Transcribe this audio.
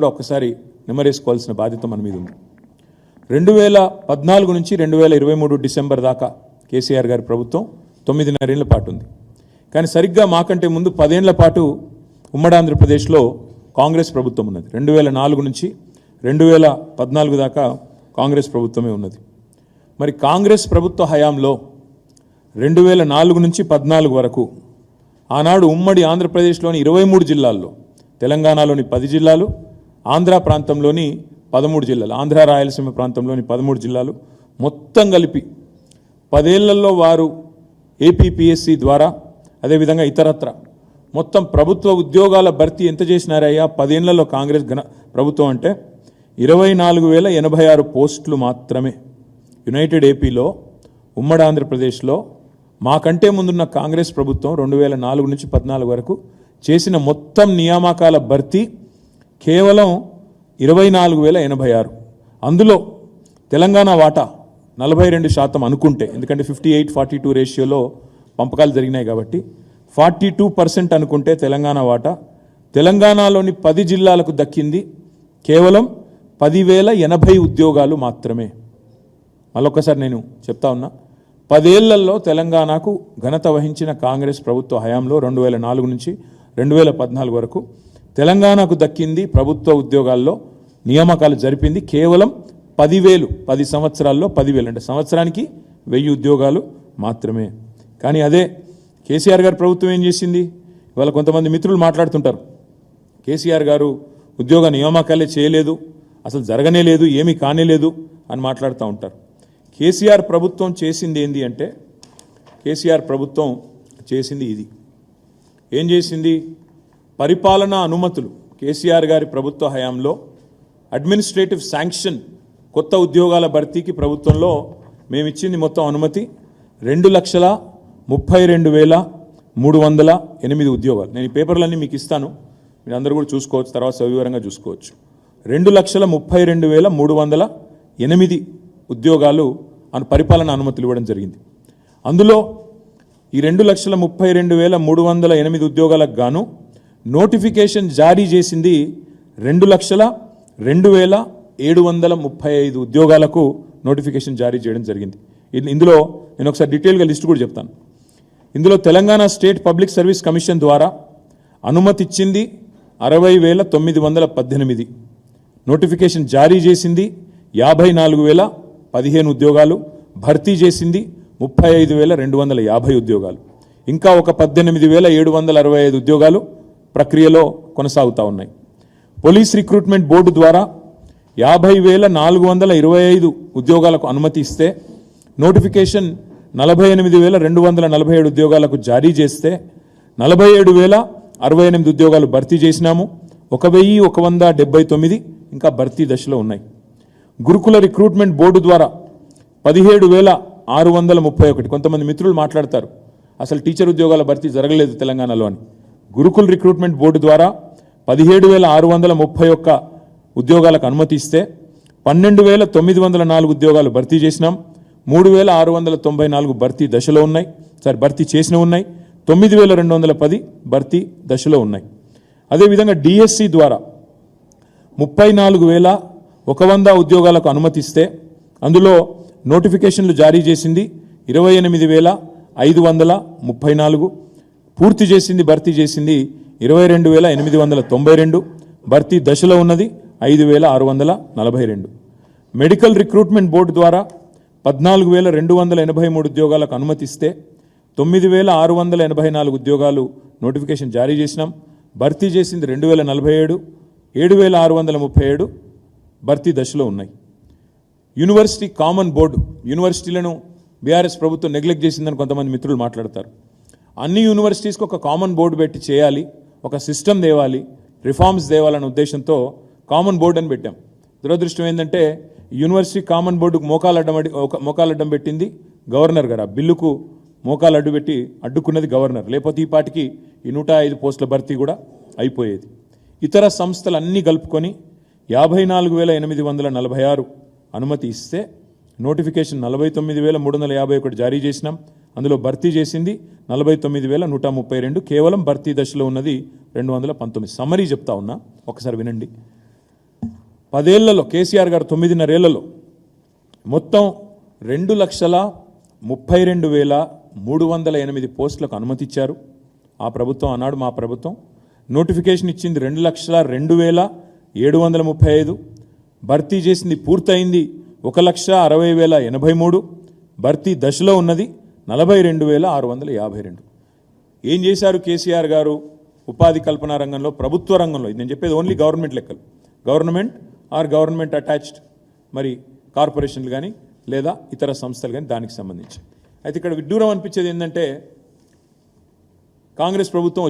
కూడా ఒక్కసారి నెమరేసుకోవాల్సిన బాధ్యత మన మీద ఉంది. 2014 నుంచి 2023 డిసెంబర్ దాకా కేసీఆర్ గారి ప్రభుత్వం 9.5 ఏళ్ల పాటు ఉంది. కానీ సరిగ్గా మాకంటే ముందు 10 ఏళ్ల పాటు ఉమ్మడి ఆంధ్రప్రదేశ్లో కాంగ్రెస్ ప్రభుత్వం ఉన్నది. 2004 నుంచి 2014 దాకా కాంగ్రెస్ ప్రభుత్వమే ఉన్నది. మరి కాంగ్రెస్ ప్రభుత్వ హయాంలో 2004 నుంచి 14 వరకు ఆనాడు ఉమ్మడి ఆంధ్రప్రదేశ్లోని 23 జిల్లాల్లో, తెలంగాణలోని 10 జిల్లాలు, ఆంధ్ర ప్రాంతంలోని 13 జిల్లాలు, ఆంధ్ర రాయలసీమ ప్రాంతంలోని 13 జిల్లాలు మొత్తం కలిపి 10 ఏళ్లలో వారు ఏపీపీఎస్సీ ద్వారా అదేవిధంగా ఇతరత్ర మొత్తం ప్రభుత్వ ఉద్యోగాల భర్తీ ఎంత చేసినారయ్యా 10 ఏళ్లలో కాంగ్రెస్ ప్రభుత్వం అంటే 24,086 పోస్టులు మాత్రమే. యునైటెడ్ ఏపీలో ఉమ్మడి ఆంధ్రప్రదేశ్లో మాకంటే ముందున్న కాంగ్రెస్ ప్రభుత్వం 2004 నుంచి 14 వరకు చేసిన మొత్తం నియామకాల భర్తీ కేవలం 24,086. అందులో తెలంగాణ వాటా 42% అనుకుంటే, ఎందుకంటే 58-42 రేషియోలో పంపకాలు జరిగినాయి కాబట్టి 42% అనుకుంటే తెలంగాణ వాటా తెలంగాణలోని 10 జిల్లాలకు దక్కింది కేవలం 10,080 ఉద్యోగాలు మాత్రమే. మళ్ళొక్కసారి నేను చెప్తా ఉన్నా, 10 ఏళ్లలో తెలంగాణకు ఘనత వహించిన కాంగ్రెస్ ప్రభుత్వ హయాంలో 2004 నుంచి 2014 వరకు తెలంగాణకు దక్కింది ప్రభుత్వ ఉద్యోగాల్లో నియామకాలు జరిపింది కేవలం 10,000. 10 సంవత్సరాల్లో 10,000 అంటే సంవత్సరానికి 1000 ఉద్యోగాలు మాత్రమే. కానీ అదే కేసీఆర్ గారి ప్రభుత్వం ఏం చేసింది? ఇవాళ కొంతమంది మిత్రులు మాట్లాడుతుంటారు, కేసీఆర్ గారు ఉద్యోగ నియామకాలే చేయలేదు, అసలు జరగనే లేదు, ఏమీ కానేలేదు అని మాట్లాడుతూ ఉంటారు. కేసీఆర్ ప్రభుత్వం చేసింది ఏంది అంటే, కేసీఆర్ ప్రభుత్వం చేసింది ఇది. ఏం చేసింది? పరిపాలనా అనుమతులు కేసీఆర్ గారి ప్రభుత్వ హయాంలో అడ్మినిస్ట్రేటివ్ శాంక్షన్ కొత్త ఉద్యోగాల భర్తీకి ప్రభుత్వంలో మేము ఇచ్చింది మొత్తం అనుమతి 2,32,308 ఉద్యోగాలు. నేను ఈ పేపర్లన్నీ మీకు ఇస్తాను, మీరు అందరూ కూడా చూసుకోవచ్చు, తర్వాత సవివరంగా చూసుకోవచ్చు. 2,32,308 ఉద్యోగాలు పరిపాలన అనుమతులు ఇవ్వడం జరిగింది. అందులో ఈ 2,32,308 ఉద్యోగాలకు గాను నోటిఫికేషన్ జారీ చేసింది 2,02,735 ఉద్యోగాలకు నోటిఫికేషన్ జారీ చేయడం జరిగింది. ఇందులో నేను ఒకసారి డీటెయిల్గా లిస్ట్ కూడా చెప్తాను. ఇందులో Telangana state public service commission ద్వారా అనుమతి ఇచ్చింది 60,918, నోటిఫికేషన్ జారీ చేసింది 54,015 ఉద్యోగాలు, భర్తీ చేసింది 35,250 ఉద్యోగాలు, ఇంకా ఒక 18,765 ఉద్యోగాలు ప్రక్రియలో కొనసాగుతూ ఉన్నాయి. పోలీస్ రిక్రూట్మెంట్ బోర్డు ద్వారా 50,425 ఉద్యోగాలకు అనుమతి ఇస్తే నోటిఫికేషన్ 48,247 ఉద్యోగాలకు జారీ చేస్తే 47,068 ఉద్యోగాలు భర్తీ చేసినాము. 1,179 ఇంకా భర్తీ దశలో ఉన్నాయి. గురుకుల రిక్రూట్మెంట్ బోర్డు ద్వారా 17,631, కొంతమంది మిత్రులు మాట్లాడతారు అసలు టీచర్ ఉద్యోగాల భర్తీ జరగలేదు తెలంగాణలో అని. గురుకుల రిక్రూట్మెంట్ బోర్డు ద్వారా 17,631 ఉద్యోగాలకు అనుమతి ఇస్తే 12,904 ఉద్యోగాలు భర్తీ చేసినాం. 3,694 భర్తీ దశలో ఉన్నాయి, భర్తీ చేసిన ఉన్నాయి. 9,210 భర్తీ దశలో ఉన్నాయి. అదేవిధంగా డిఎస్సి ద్వారా 34,100 ఉద్యోగాలకు అనుమతిస్తే అందులో నోటిఫికేషన్లు జారీ చేసింది 28,534, పూర్తి చేసింది భర్తీ చేసింది 22,892, భర్తీ దశలో ఉన్నది 5,642. మెడికల్ రిక్రూట్మెంట్ బోర్డు ద్వారా 14,283 ఉద్యోగాలకు అనుమతిస్తే 9,684 ఉద్యోగాలు నోటిఫికేషన్ జారీ చేసినాం. భర్తీ చేసింది 2,047, 7,637 భర్తీ దశలో ఉన్నాయి. యూనివర్సిటీ కామన్ బోర్డు, యూనివర్సిటీలను బీఆర్ఎస్ ప్రభుత్వం నెగ్లెక్ట్ చేసిందని కొంతమంది మిత్రులు మాట్లాడతారు. అన్ని యూనివర్సిటీస్కి ఒక కామన్ బోర్డు పెట్టి చేయాలి, ఒక సిస్టమ్ తేవాలి, రిఫార్మ్స్ తేవాలనే ఉద్దేశంతో కామన్ బోర్డు అని పెట్టాం. దురదృష్టం ఏంటంటే యూనివర్సిటీ కామన్ బోర్డుకు మోకాలడ్డం పెట్టింది గవర్నర్ గారు. ఆ బిల్లుకు మోకాలు అడ్డుకున్నది గవర్నర్. లేకపోతే ఈ పాటికి ఈ 105 పోస్టుల భర్తీ కూడా అయిపోయేది. ఇతర సంస్థలన్నీ కలుపుకొని 54,846 అనుమతి ఇస్తే నోటిఫికేషన్ 49,351 జారీ చేసినాం. అందులో భర్తీ చేసింది 49,132, కేవలం భర్తీ దశలో ఉన్నది 219. సమ్మరీ చెప్తా ఉన్నా, ఒకసారి వినండి. 10 ఏళ్లలో కేసీఆర్ గారు 9.5 ఏళ్లలో మొత్తం 2,32,308 పోస్టులకు అనుమతి ఇచ్చారు. ఆ ప్రభుత్వం అన్నాడు మా ప్రభుత్వం. నోటిఫికేషన్ ఇచ్చింది 2,02,735. భర్తీ చేసింది పూర్తయింది 1,60,083. భర్తీ దశలో ఉన్నది 42,652. ఏం చేశారు కేసీఆర్ గారు ఉపాధి కల్పన రంగంలో, ప్రభుత్వ రంగంలో? ఇది నేను చెప్పేది ఓన్లీ గవర్నమెంట్ లెక్కలు. గవర్నమెంట్ ఆర్ గవర్నమెంట్ అటాచ్డ్ మరి కార్పొరేషన్లు కానీ లేదా ఇతర సంస్థలు కానీ దానికి సంబంధించి. అయితే ఇక్కడ విడ్డూరం అనిపించేది ఏంటంటే కాంగ్రెస్ ప్రభుత్వం